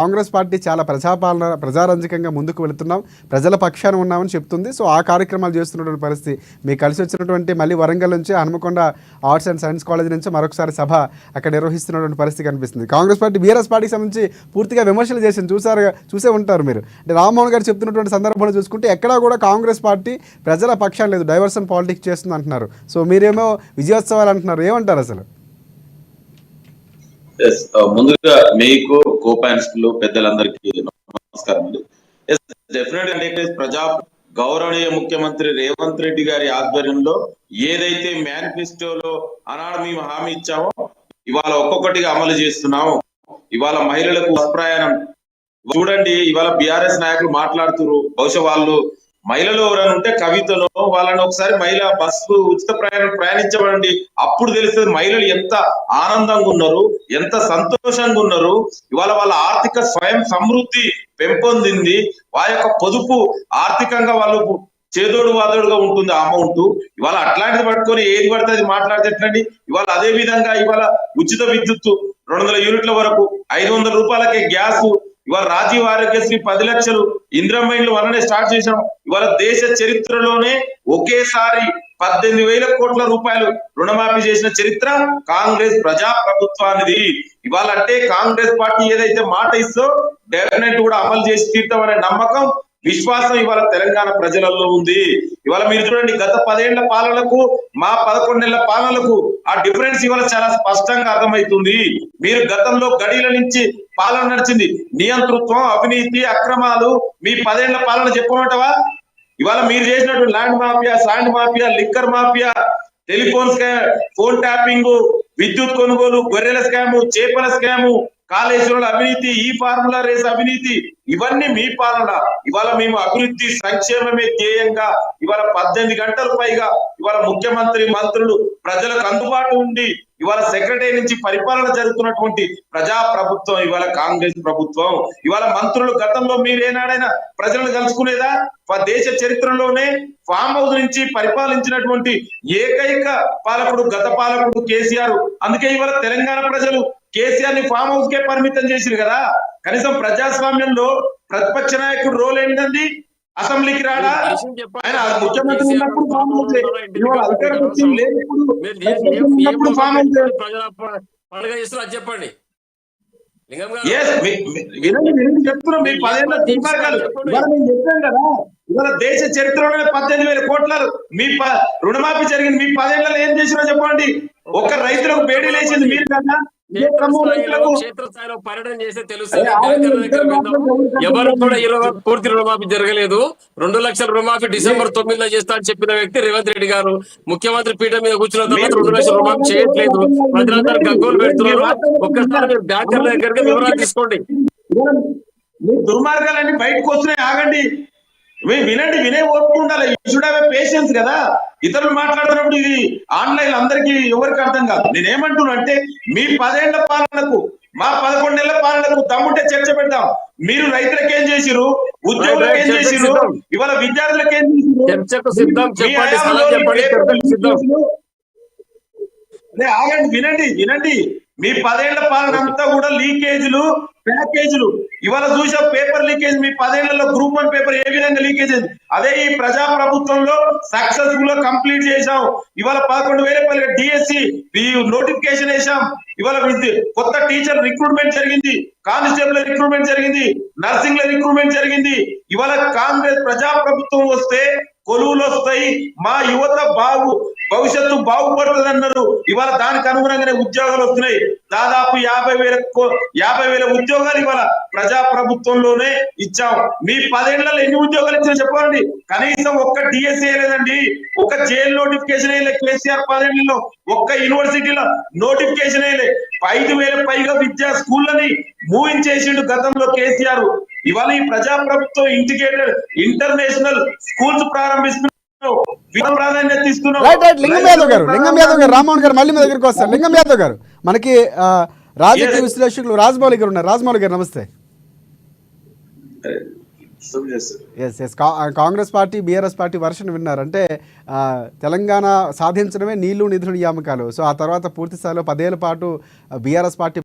Congress party చాలా ప్రజారంజకంగా ముందుకు వెళుతున్నాం, ప్రజల పక్షాన ఉన్నామని చెప్తుంది. సో ఆ కార్యక్రమాలు చేస్తున్నటువంటి పరిస్థితి మీకు కలిసి వచ్చినటువంటి మళ్ళీ వరంగల్ నుంచి Hanumakonda arts and science college నుంచి మరొకసారి సభ అక్కడ నిర్వహిస్తున్నటువంటి పరిస్థితి కనిపిస్తుంది. కాంగ్రెస్ పార్టీ బీఆర్ఎస్ పార్టీకి సంబంధించి పూర్తిగా విమర్శలు చేసింది, చూసే ఉంటారు మీరు. అంటే రామ్మోహన్ గారు చెప్తున్నటువంటి సందర్భంలో చూసుకుంటే ఎక్కడా కూడా కాంగ్రెస్ పార్టీ ప్రజల పక్షాన లేదు, డైవర్షన్ పాలిటిక్స్ చేస్తుంది అంటున్నారు. సో మీరేమో విజయోత్సవాలు అంటున్నారు, ఏమంటారు అసలు? ముందుగా మీకు కోపాన్స్లు పెద్దలందరికీ నమస్కారం అండి. డెఫినెట్ అంటే ప్రజా గౌరవనీయ ముఖ్యమంత్రి రేవంత్ రెడ్డి గారి ఆధ్వర్యంలో ఏదైతే మేనిఫెస్టోలో ఆనాడు మేము హామీ ఇచ్చామో ఇవాళ ఒక్కొక్కటిగా అమలు చేస్తున్నాము. ఇవాళ మహిళలకు ప్రయాణం చూడండి, ఇవాళ బీఆర్ఎస్ నాయకులు మాట్లాడుతున్నారు. బహుశా వాళ్ళు మహిళలు ఎవరైనా ఉంటే కవితలో వాళ్ళని ఒకసారి మహిళ బస్సు ఉచిత ప్రయాణించబడండి, అప్పుడు తెలుస్తుంది మహిళలు ఎంత ఆనందంగా ఉన్నారు, ఎంత సంతోషంగా ఉన్నారు. ఇవాళ వాళ్ళ ఆర్థిక స్వయం సమృద్ధి పెంపొందింది, వాళ్ళ యొక్క పొదుపు ఆర్థికంగా వాళ్ళు చేదోడు వాదోడుగా ఉంటుంది అమౌంట్. ఇవాళ అట్లాంటిది పట్టుకొని ఏది పడితే అది మాట్లాడితేటండి. ఇవాళ అదే విధంగా ఇవాళ ఉచిత విద్యుత్తు 200 యూనిట్ల వరకు, 500 రూపాయలకే గ్యాస్, ఇవాళ రాజీవ్ ఆరోగ్యశ్రీ 10 లక్షలు, ఇందిరమ్మ ఇండ్లు వల్లనే స్టార్ట్ చేశాం. ఇవాళ దేశ చరిత్రలోనే ఒకేసారి 18,000 కోట్ల రూపాయలు రుణమాఫీ చేసిన చరిత్ర కాంగ్రెస్ ప్రజా ప్రభుత్వానిది. ఇవాళ అంటే కాంగ్రెస్ పార్టీ ఏదైతే మాట ఇస్తో డెఫినెట్ కూడా అమలు చేసి తీర్థమనే నమ్మకం, విశ్వాసం ఇవాళ తెలంగాణ ప్రజలలో ఉంది. ఇవాళ మీరు చూడండి, గత 10 ఏళ్ల పాలనకు మా 11 నెలల పాలనలకు ఆ డిఫరెన్స్ ఇవాళ చాలా స్పష్టంగా అర్థమవుతుంది. మీరు గతంలో గడిల నుంచి పాలన నడిచింది, నియంతృత్వం, అవినీతి, అక్రమాలు. మీ 10 ఏళ్ల పాలన చెప్పమంటావా? ఇవాళ మీరు చేసినటువంటి land mafia, sand mafia, liquor mafia, telephone scam, phone tapping, విద్యుత్ కొనుగోలు, గొర్రెల స్కాము, చేపల స్కాము, కాళేశ్వరుల అవినీతి, ఈ ఫార్ములా రేస్ అవినీతి, ఇవన్నీ మీ పాలన. ఇవాళ మేము అభివృద్ధి సంక్షేమమే ధ్యేయంగా ఇవాళ 18 గంటలు పైగా ఇవాళ ముఖ్యమంత్రి, మంత్రులు ప్రజలకు అందుబాటు ఉండి ఇవాళ సెక్రటరీ నుంచి పరిపాలన జరుగుతున్నటువంటి ప్రజా ప్రభుత్వం ఇవాళ కాంగ్రెస్ ప్రభుత్వం. ఇవాళ మంత్రులు గతంలో మీరేనాడైనా ప్రజలను కలుసుకునేదా? దేశ చరిత్రలోనే ఫామ్ హౌస్ నుంచి పరిపాలించినటువంటి ఏకైక పాలకుడు గత పాలకుడు కేసీఆర్. అందుకే ఇవాళ తెలంగాణ ప్రజలు కేసీఆర్ ని ఫామ్ హౌస్ కే పరిమితం చేసిరు కదా. కనీసం ప్రజాస్వామ్యంలో ప్రతిపక్ష నాయకుడు రోల్ ఏంటండి? అసెంబ్లీకి రాడా? ఆయన ముఖ్యమంత్రి ఉన్నప్పుడు ఫామ్ హౌస్, అధికారం లేనప్పుడు ఫామ్ హౌస్. చెప్పండి చెప్తున్నాం, మీ 10 ఏళ్ళ దుర్మార్గాలు ఇవాళ మేము చెప్పాం కదా. ఇవాళ దేశ చరిత్రలోనే 18,000 కోట్ల మీ రుణమాఫీ జరిగింది. మీ 10 ఏళ్ళలో ఏం చేసినా చెప్పండి. ఒక్క రైతులకు బేడీ లేచింది మీరు కదా. క్షేత్రస్థాయిలో పర్యటన చేస్తే తెలుస్తుంది. ఎవరు కూడా పూర్తి రుణమాఫీ జరగలేదు. 2 లక్షల రుణమాఫీ డిసెంబర్ 9లో చేస్తా అని చెప్పిన వ్యక్తి రేవంత్ రెడ్డి గారు. ముఖ్యమంత్రి పీఠం మీద కూర్చున్న తర్వాత 2 లక్షల రుణమాఫీ చేయట్లేదు. ప్రజలందరూ గగ్గోలు పెడుతున్నారు. ఒక్కసారి మీరు బ్యాంకర్ల దగ్గరికి వివరాలు తీసుకోండి. దుర్మార్గాలన్నీ బయటకు వస్తున్నాయి, ఆగండి, వినండి, వినే ఓపిక ఉండాలి. షుడ్ హావ్ పేషెన్స్ కదా. ఇతరులు మాట్లాడుతున్నప్పుడు ఇది ఆన్లైన్ అందరికీ ఎవరికి అర్థం కాదు. నేనేమంటున్నా అంటే మీ 10 ఏళ్ల పాలనకు మా 11 నెలల పాలనకు దమ్ముంటే చర్చ పెడదాం. మీరు రైతులకు ఏం చేసిరు, ఉద్యోగులకు ఏం చేసిరు, ఇవాళ విద్యార్థులకు ఏం చేసిరు? ఆగండి, వినండి, వినండి. మీ 10 ఏళ్ల పాలన అంతా కూడా లీకేజీలు, ప్యాకేజీలు. ఇవాళ చూసే పేపర్ లీకేజ్ మీ 10 ఏళ్లలో గ్రూప్ 1 పేపర్ ఏ విధంగా లీకేజ్ అయింది, అదే ఈ ప్రజా ప్రభుత్వంలో సక్సెస్ఫుల్ గా కంప్లీట్ చేశాం. ఇవాళ 11,000 డిఎస్సి నోటిఫికేషన్ వేసాం. ఇవాళ కొత్త టీచర్ రిక్రూట్మెంట్ జరిగింది, కానిస్టేబుల్ రిక్రూట్మెంట్ జరిగింది, నర్సింగ్ లో రిక్రూట్మెంట్ జరిగింది. ఇవాళ కాంగ్రెస్ ప్రజా ప్రభుత్వం వస్తే కొలువులు వస్తాయి, మా యువత భవిష్యత్తు బాగుపడుతుంది అన్నారు. ఇవాళ దానికి అనుగుణంగానే ఉద్యోగాలు వస్తున్నాయి. దాదాపు 50,000 ఉద్యోగాలు ఇవాళ ప్రజా ప్రభుత్వంలోనే ఇచ్చాం. మీ 10 ఏళ్లలో ఎన్ని ఉద్యోగాలు ఇచ్చినా చెప్పండి. కనీసం ఒక్క డిఎస్సీ లేదండి, ఒక జైలు నోటిఫికేషన్ వేయలే కేసీఆర్ 10 ఏళ్లలో, ఒక్క యూనివర్సిటీలో నోటిఫికేషన్ వేయలే. 5,000 పైగా విద్యా స్కూళ్ళని మూయించేసిండు గతంలో కేసీఆర్. ఇవాళ ఈ ప్రజా ప్రభుత్వం ఇంటిగ్రేటెడ్ ఇంటర్నేషనల్ స్కూల్స్ ప్రారంభిస్తున్నారు, ప్రాధాన్యత ఇస్తున్నారు. లింగం యాదవ్ గారు, రామ్మోహన్ గారు మళ్ళీ మీ దగ్గరికి వస్తారు. లింగం యాదవ్ గారు, మనకి రాజకీయ విశ్లేషకులు రాజమౌళి గారు ఉన్నారు. రాజమౌళి గారు నమస్తే. Congress party BRS party version విన్నారు. అంటే తెలంగాణ సాధించడమే నీళ్లు నిధులు నియామకాలు. సో ఆ తర్వాత పూర్తి స్థాయిలో 10 ఏళ్ల పాటు బీఆర్ఎస్ పార్టీ